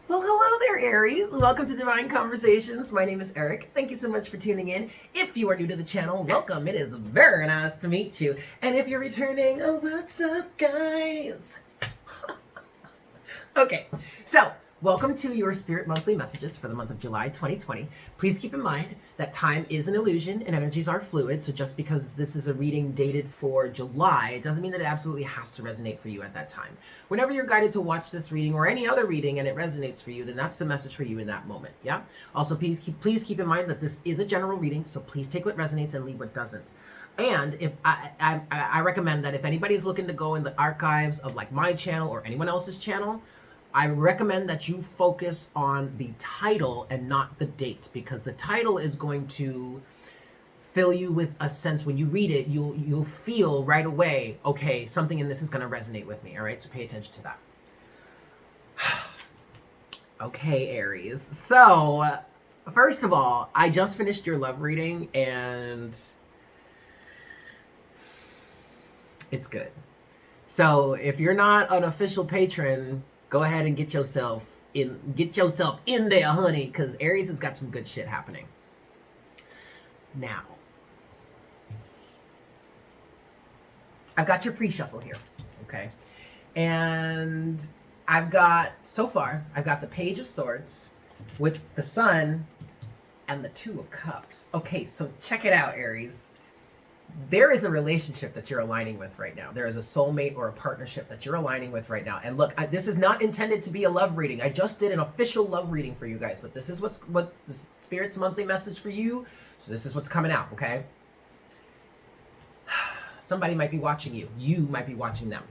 Well, hello there, Aries. Welcome to Divine Conversations. My name is Eric. Thank you so much for tuning in. If you are new to the channel, welcome. It is very nice to meet you. And if you're returning, oh, what's up, guys? Okay, so welcome to your Spirit Monthly Messages for the month of July 2020. Please keep in mind that time is an illusion and energies are fluid. So just because this is a reading dated for July, it doesn't mean that it absolutely has to resonate for you at that time. Whenever you're guided to watch this reading or any other reading and it resonates for you, then that's the message for you in that moment. Yeah. Also, please keep in mind that this is a general reading, so please take what resonates and leave what doesn't. And if I recommend that if anybody's looking to go in the archives of like my channel or anyone else's channel, I recommend that you focus on the title and not the date, because the title is going to fill you with a sense. When you read it, you'll feel right away, okay, something in this is going to resonate with me. All right, so pay attention to that. Okay, Aries. So, first of all, I just finished your love reading and it's good. So, if you're not an official patron, go ahead and get yourself in there, honey, because Aries has got some good shit happening. Now, I've got your pre-shuffle here, okay? And I've got the Page of Swords with the Sun and the Two of Cups. Okay, so check it out, Aries. There is a relationship that you're aligning with right now. There is a soulmate or a partnership that you're aligning with right now. And look, this is not intended to be a love reading. I just did an official love reading for you guys, but this is what Spirit's monthly message for you. So this is what's coming out, okay? Somebody might be watching you. You might be watching them.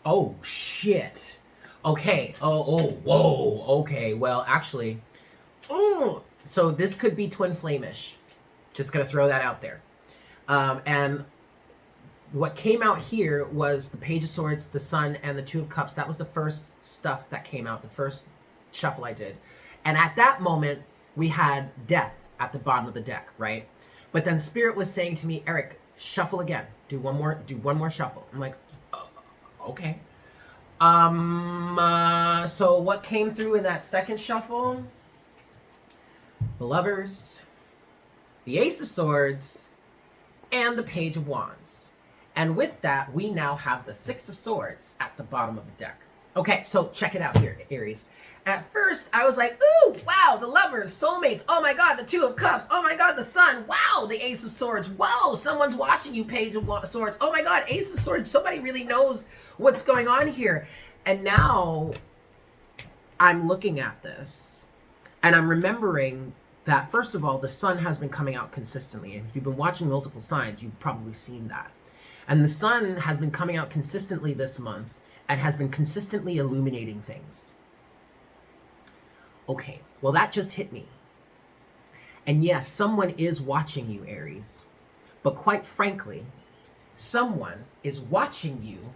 Oh, shit. Okay. Whoa. Okay. Well, actually, so this could be twin flame-ish. Just going to throw that out there. And what came out here was the Page of Swords, the Sun, and the Two of Cups. That was the first stuff that came out, the first shuffle I did. And at that moment, we had Death at the bottom of the deck, right? But then Spirit was saying to me, Eric, shuffle again. Do one more shuffle. I'm like, okay. So what came through in that second shuffle? The Lovers, the Ace of Swords, and the Page of Wands. And with that, we now have the Six of Swords at the bottom of the deck. Okay, so check it out here, Aries. At first, I was like, ooh, wow, the Lovers, soulmates, oh my god, the Two of Cups, oh my god, the Sun, wow, the Ace of Swords, whoa, someone's watching you, Page of Swords, oh my god, Ace of Swords, somebody really knows what's going on here. And now, I'm looking at this, and I'm remembering that, first of all, the Sun has been coming out consistently. And if you've been watching multiple signs, you've probably seen that. And the Sun has been coming out consistently this month and has been consistently illuminating things. Okay, well, that just hit me. And yes, someone is watching you, Aries. But quite frankly, someone is watching you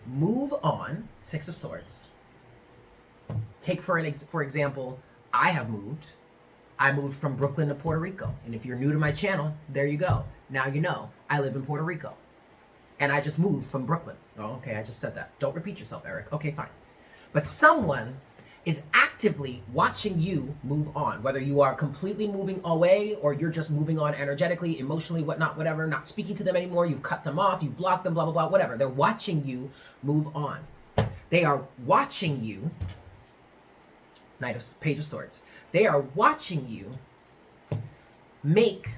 move on. Six of Swords. Take, for example, I have moved. I moved from Brooklyn to Puerto Rico. And if you're new to my channel, there you go. Now you know. I live in Puerto Rico. And I just moved from Brooklyn. Oh, okay, I just said that. Don't repeat yourself, Eric. Okay, fine. But someone is actively watching you move on. Whether you are completely moving away or you're just moving on energetically, emotionally, whatnot, whatever, not speaking to them anymore, you've cut them off, you've blocked them, blah, blah, blah, whatever. They're watching you move on. They are watching you. Page of Swords. They are watching you make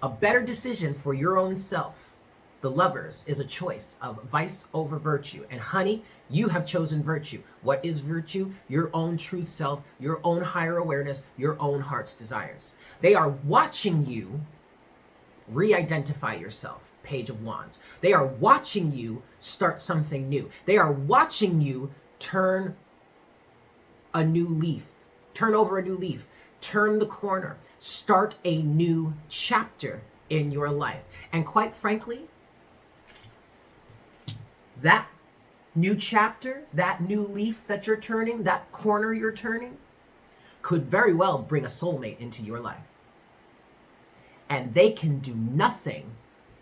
a better decision for your own self. The Lovers is a choice of vice over virtue. And honey, you have chosen virtue. What is virtue? Your own truth self, your own higher awareness, your own heart's desires. They are watching you re-identify yourself. Page of Wands. They are watching you start something new. They are watching you turn a new leaf. Turn over a new leaf. Turn the corner. Start a new chapter in your life. And quite frankly, that new chapter, that new leaf that you're turning, that corner you're turning, could very well bring a soulmate into your life. And they can do nothing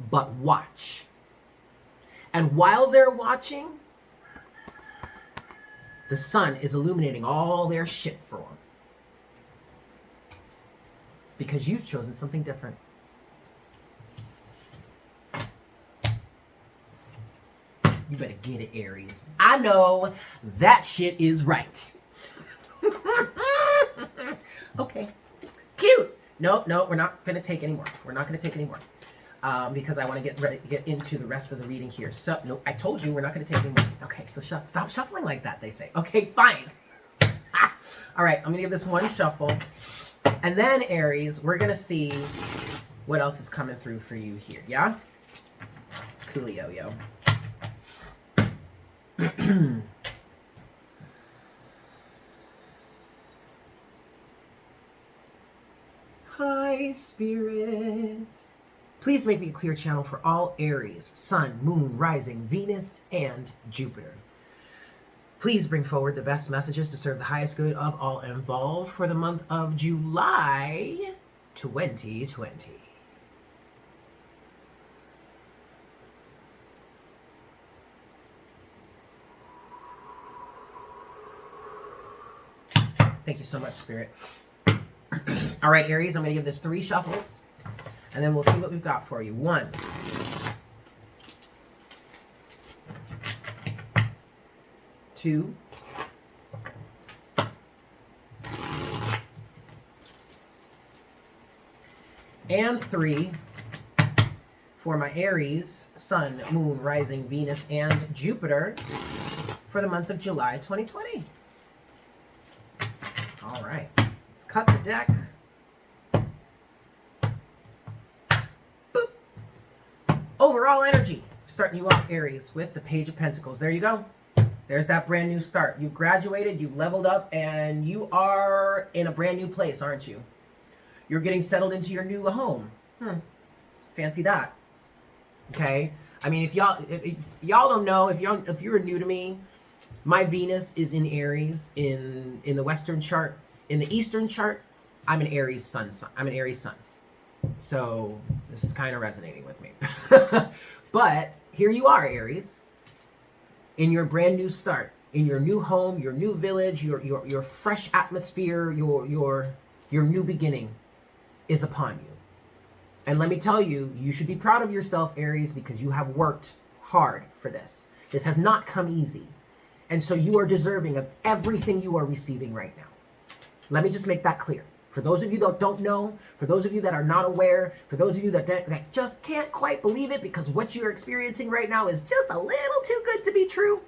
but watch. And while they're watching, The sun is illuminating all their shit for them. Because you've chosen something different. You better get it, Aries. I know that shit is right. Okay. Cute. No, we're not going to take any more. We're not going to take any more. Because I want to get ready to get into the rest of the reading here. So, no, I told you we're not going to take any more. Okay, so stop shuffling like that, they say. Okay, fine. All right, I'm going to give this one shuffle. And then, Aries, we're going to see what else is coming through for you here. Yeah? Coolio, yo. Hi, Spirit. Please make me a clear channel for all Aries, Sun, Moon, Rising, Venus, and Jupiter. Please bring forward the best messages to serve the highest good of all involved for the month of July 2020. Thank you so much, Spirit. All right, Aries, I'm going to give this 3 shuffles, and then we'll see what we've got for you. 1, 2, and 3 for my Aries, Sun, Moon, Rising, Venus, and Jupiter for the month of July 2020. All right, let's cut the deck. Boop. Overall energy, starting you off, Aries, with the Page of Pentacles. There you go. There's that brand new start. You graduated, you leveled up, and you are in a brand new place, aren't you? You're getting settled into your new home. Fancy that. Okay? I mean, if y'all don't know, if you're new to me, my Venus is in Aries in the Western chart. In the Eastern chart, I'm an Aries sun. I'm an Aries sun. So this is kind of resonating with me. But here you are, Aries, in your brand new start, in your new home, your new village, your fresh atmosphere, your new beginning is upon you. And let me tell you, you should be proud of yourself, Aries, because you have worked hard for this. This has not come easy. And so you are deserving of everything you are receiving right now. Let me just make that clear. For those of you that don't know, for those of you that are not aware, for those of you that just can't quite believe it because what you're experiencing right now is just a little too good to be true,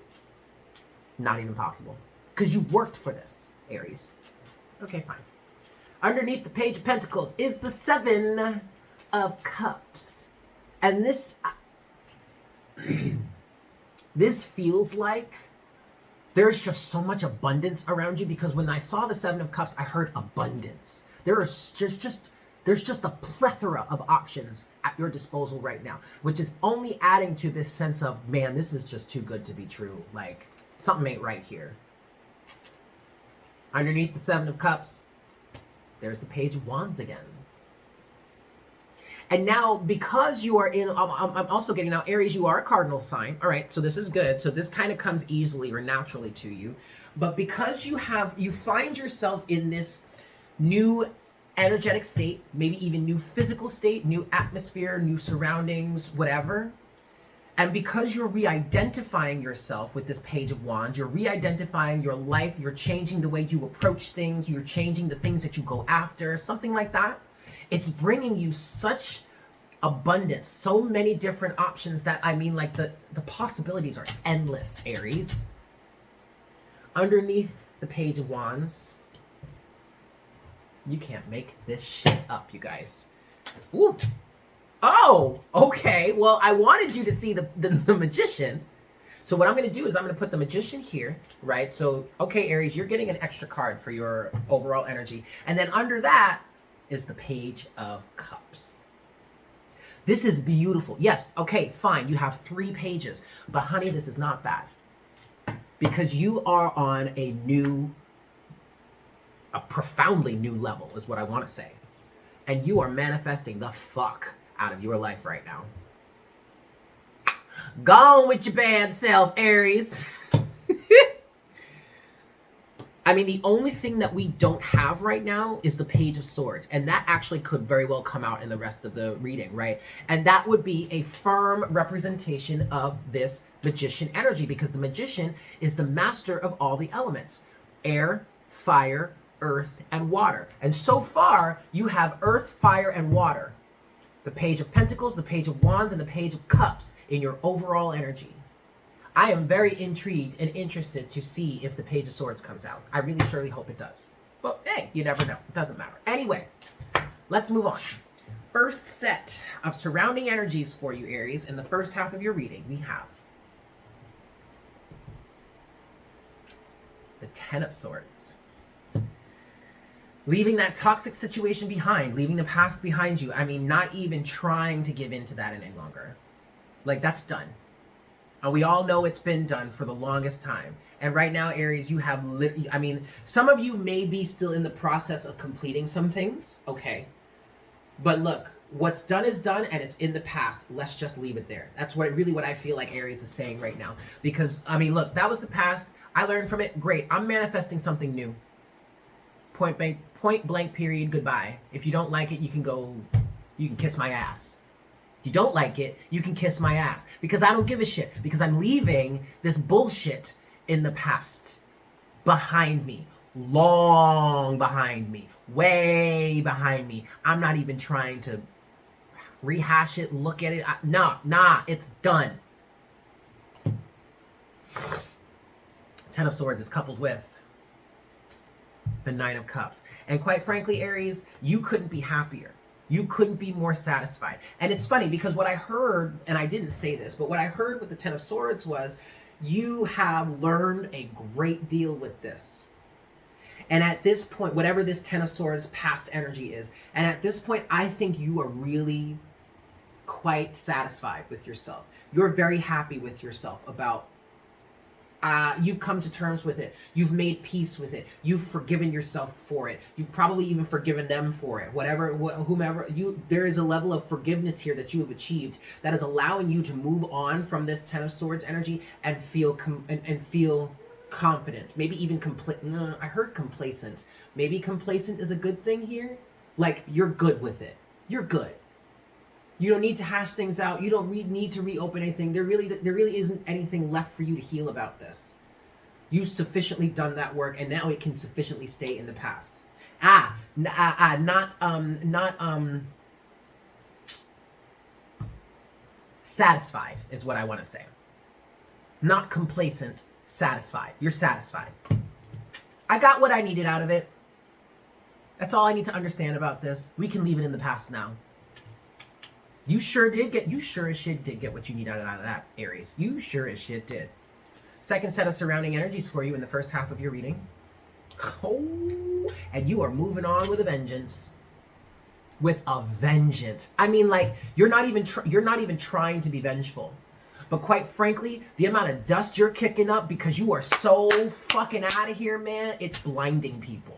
not even possible. Because you've worked for this, Aries. Okay, fine. Underneath the Page of Pentacles is the 7 of Cups. And this, this feels like there's just so much abundance around you, because when I saw the 7 of Cups, I heard abundance. There's just a plethora of options at your disposal right now, which is only adding to this sense of, man, this is just too good to be true. Like, something ain't right here. Underneath the 7 of Cups, there's the Page of Wands again. And now, because you are in, I'm also getting now, Aries, you are a cardinal sign. All right, so this is good. So this kind of comes easily or naturally to you. But because you find yourself in this new energetic state, maybe even new physical state, new atmosphere, new surroundings, whatever. And because you're re-identifying yourself with this Page of Wands, you're re-identifying your life, you're changing the way you approach things, you're changing the things that you go after, something like that. It's bringing you such abundance, so many different options that, I mean, like the possibilities are endless, Aries. Underneath the Page of Wands, you can't make this shit up, you guys. Ooh. Oh, okay. Well, I wanted you to see the Magician. So what I'm going to do is I'm going to put the Magician here, right? So, okay, Aries, you're getting an extra card for your overall energy. And then under that is the Page of Cups. This is beautiful. Yes, okay, fine. You have 3 pages. But honey, this is not bad. Because you are on a profoundly new level is what I want to say. And you are manifesting the fuck out of your life right now. Go on with your bad self, Aries. I mean, the only thing that we don't have right now is the Page of Swords. And that actually could very well come out in the rest of the reading, right? And that would be a firm representation of this Magician energy, because the Magician is the master of all the elements: air, fire, earth, and water. And so far, you have earth, fire, and water. The Page of Pentacles, the Page of Wands, and the Page of Cups in your overall energy. I am very intrigued and interested to see if the Page of Swords comes out. I really surely hope it does. But hey, you never know. It doesn't matter. Anyway, let's move on. First set of surrounding energies for you, Aries, in the first half of your reading, we have the Ten of Swords. Leaving that toxic situation behind, leaving the past behind you. I mean, not even trying to give in to that any longer. Like, that's done. And we all know it's been done for the longest time. And right now, Aries, you have, I mean, some of you may be still in the process of completing some things. Okay. But look, what's done is done, and it's in the past. Let's just leave it there. That's really what I feel like Aries is saying right now. Because, I mean, look, that was the past. I learned from it. Great. I'm manifesting something new. Point blank, period, goodbye. If you don't like it, you can kiss my ass. You don't like it, you can kiss my ass. Because I don't give a shit. Because I'm leaving this bullshit in the past. Behind me. Long behind me. Way behind me. I'm not even trying to rehash it, look at it. Nah, it's done. Ten of Swords is coupled with the Nine of Cups. And quite frankly, Aries, you couldn't be happier. You couldn't be more satisfied. And it's funny because what I heard, and I didn't say this, but what I heard with the Ten of Swords was you have learned a great deal with this. And at this point, whatever this Ten of Swords past energy is, and at this point, I think you are really quite satisfied with yourself. You're very happy with yourself about you've come to terms with it. You've made peace with it. You've forgiven yourself for it. You've probably even forgiven them for it. Whomever there is a level of forgiveness here that you have achieved that is allowing you to move on from this Ten of Swords energy and feel confident. Maybe even I heard complacent. Maybe complacent is a good thing here. Like, you're good with it. You're good. You don't need to hash things out. You don't need to reopen anything. There really isn't anything left for you to heal about this. You've sufficiently done that work, and now it can sufficiently stay in the past. Satisfied is what I want to say. Not complacent, satisfied. You're satisfied. I got what I needed out of it. That's all I need to understand about this. We can leave it in the past now. You sure as shit did get what you need out of that, Aries. You sure as shit did. Second set of surrounding energies for you in the first half of your reading. Oh, and you are moving on with a vengeance. With a vengeance. I mean, like, you're not even trying to be vengeful. But quite frankly, the amount of dust you're kicking up because you are so fucking out of here, man, it's blinding people.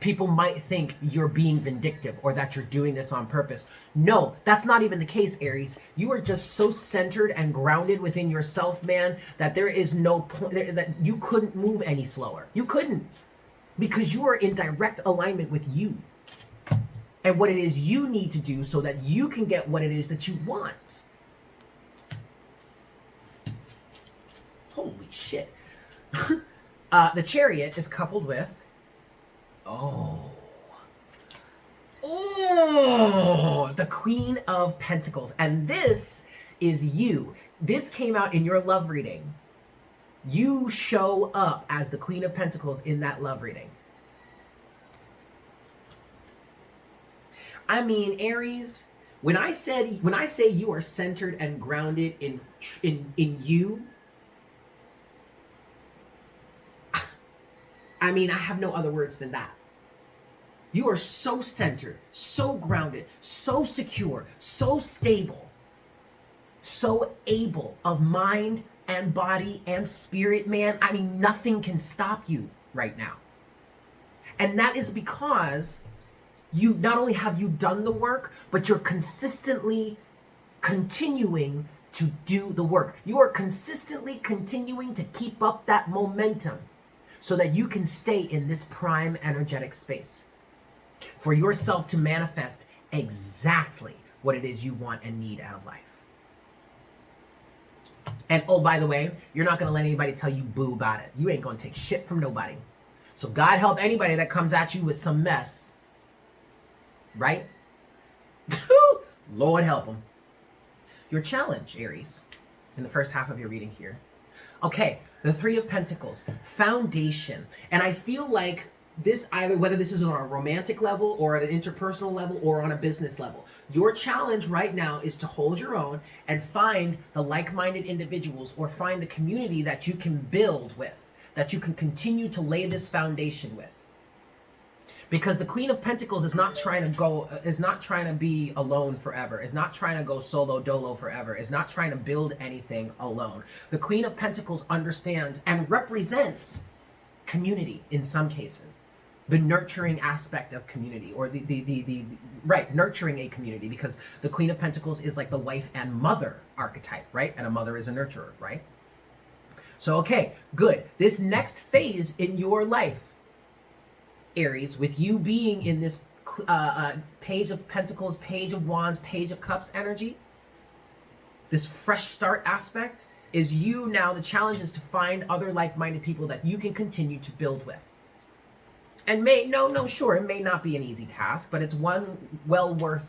People might think you're being vindictive or that you're doing this on purpose. No, that's not even the case, Aries. You are just so centered and grounded within yourself, man, that there is no point, that you couldn't move any slower. You couldn't. Because you are in direct alignment with you. And what it is you need to do so that you can get what it is that you want. Holy shit. The Chariot is coupled with the Queen of Pentacles. And this is you. This came out in your love reading. You show up as the Queen of Pentacles in that love reading. I mean, Aries, when I say you are centered and grounded in you, I mean, I have no other words than that. You are so centered, so grounded, so secure, so stable, so able of mind and body and spirit, man. I mean, nothing can stop you right now. And that is because you not only have you done the work, but you're consistently continuing to do the work. You are consistently continuing to keep up that momentum so that you can stay in this prime energetic space for yourself to manifest exactly what it is you want and need out of life. And oh, by the way, you're not going to let anybody tell you boo about it. You ain't going to take shit from nobody. So God help anybody that comes at you with some mess. Right? Lord help them. Your challenge, Aries, in the first half of your reading here. Okay, the Three of Pentacles, foundation. And I feel like this, either whether this is on a romantic level or at an interpersonal level or on a business level, your challenge right now is to hold your own and find the like-minded individuals or find the community that you can build with, that you can continue to lay this foundation with. Because the Queen of Pentacles is not trying to be alone forever, is not trying to go solo dolo forever, is not trying to build anything alone. The Queen of Pentacles understands and represents community in some cases. The nurturing aspect of community, or nurturing a community, because the Queen of Pentacles is like the wife and mother archetype, right? And a mother is a nurturer, right? So, okay, good. This next phase in your life, Aries, with you being in this Page of Pentacles, Page of Wands, Page of Cups energy, this fresh start aspect, is you now, the challenge is to find other like-minded people that you can continue to build with. And sure, it may not be an easy task, but it's one well worth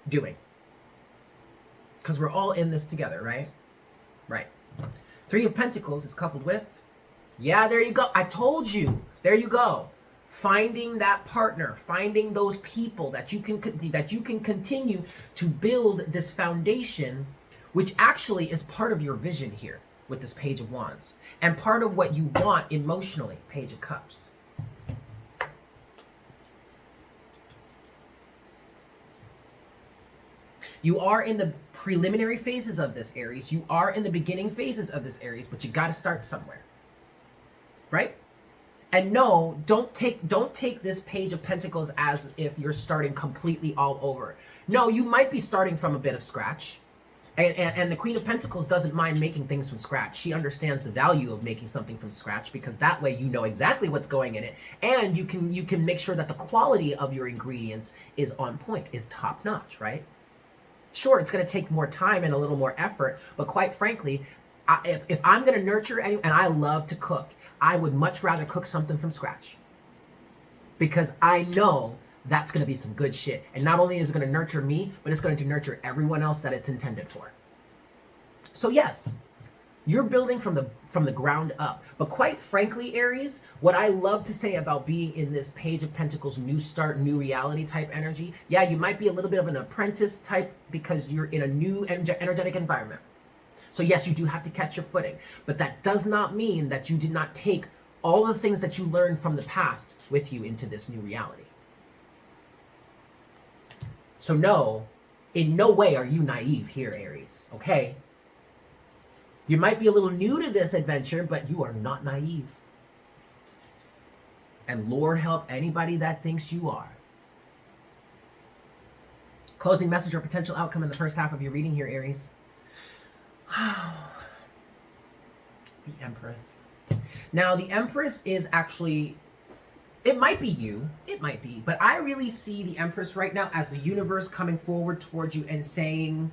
doing. Because we're all in this together, right? Right. Three of Pentacles is coupled with, yeah, there you go. I told you. There you go. Finding that partner, finding those people that you can continue to build this foundation, which actually is part of your vision here with this Page of Wands, and part of what you want emotionally, Page of Cups. You are in the preliminary phases of this, Aries. You are in the beginning phases of this, Aries, but you got to start somewhere. Right? And no, don't take this Page of Pentacles as if you're starting completely all over. No, you might be starting from a bit of scratch. And the Queen of Pentacles doesn't mind making things from scratch. She understands the value of making something from scratch, because that way you know exactly what's going in it, and you can make sure that the quality of your ingredients is on point, is top notch, right? Sure, it's going to take more time and a little more effort, but quite frankly, if I'm going to nurture anyone, and I love to cook, I would much rather cook something from scratch, because I know that's going to be some good shit. And not only is it going to nurture me, but it's going to nurture everyone else that it's intended for. So yes, you're building from the ground up. But quite frankly, Aries, what I love to say about being in this Page of Pentacles new start, new reality type energy, yeah, you might be a little bit of an apprentice type because you're in a new energetic environment. So yes, you do have to catch your footing, but that does not mean that you did not take all the things that you learned from the past with you into this new reality. So no, in no way are you naive here, Aries, okay? You might be a little new to this adventure, but you are not naive. And Lord help anybody that thinks you are. Closing message or potential outcome in the first half of your reading here, Aries. The Empress. Now, the Empress is actually, it might be you, it might be, but I really see the Empress right now as the universe coming forward towards you and saying,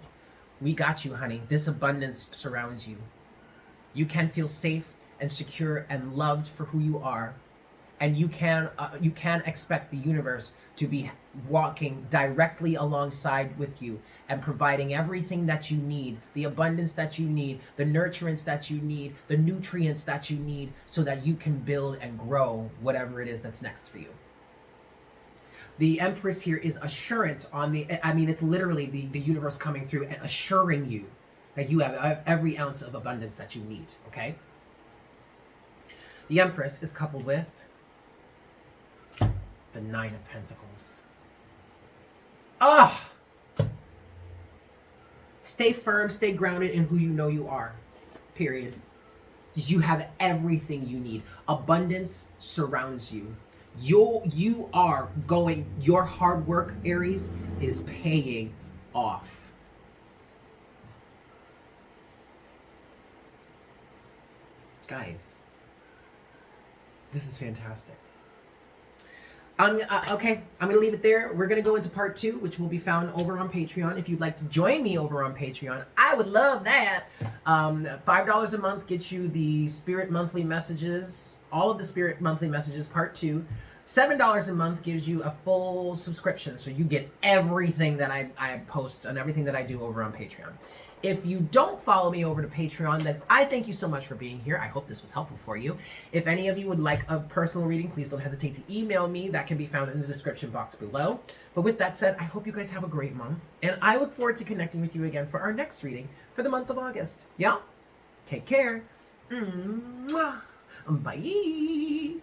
we got you, honey. This abundance surrounds you. You can feel safe and secure and loved for who you are. And you can expect the universe to be walking directly alongside with you and providing everything that you need, the abundance that you need, the nurturance that you need, the nutrients that you need, so that you can build and grow whatever it is that's next for you. The Empress here is assurance on it's literally the universe coming through and assuring you that you have every ounce of abundance that you need, okay? The Empress is coupled with the Nine of Pentacles. Stay firm, stay grounded in who you know you are, period. You have everything you need. Abundance surrounds you. You are going, your hard work, Aries, is paying off. Guys, this is fantastic. Okay, I'm going to leave it there. We're going to go into part 2, which will be found over on Patreon. If you'd like to join me over on Patreon, I would love that. $5 a month gets you the Spirit Monthly Messages, all of the Spirit Monthly Messages, part 2. $7 a month gives you a full subscription, so you get everything that I post and everything that I do over on Patreon. If you don't follow me over to Patreon, then I thank you so much for being here. I hope this was helpful for you. If any of you would like a personal reading, please don't hesitate to email me. That can be found in the description box below. But with that said, I hope you guys have a great month, and I look forward to connecting with you again for our next reading for the month of August. Yeah? Take care. Mwah. Bye.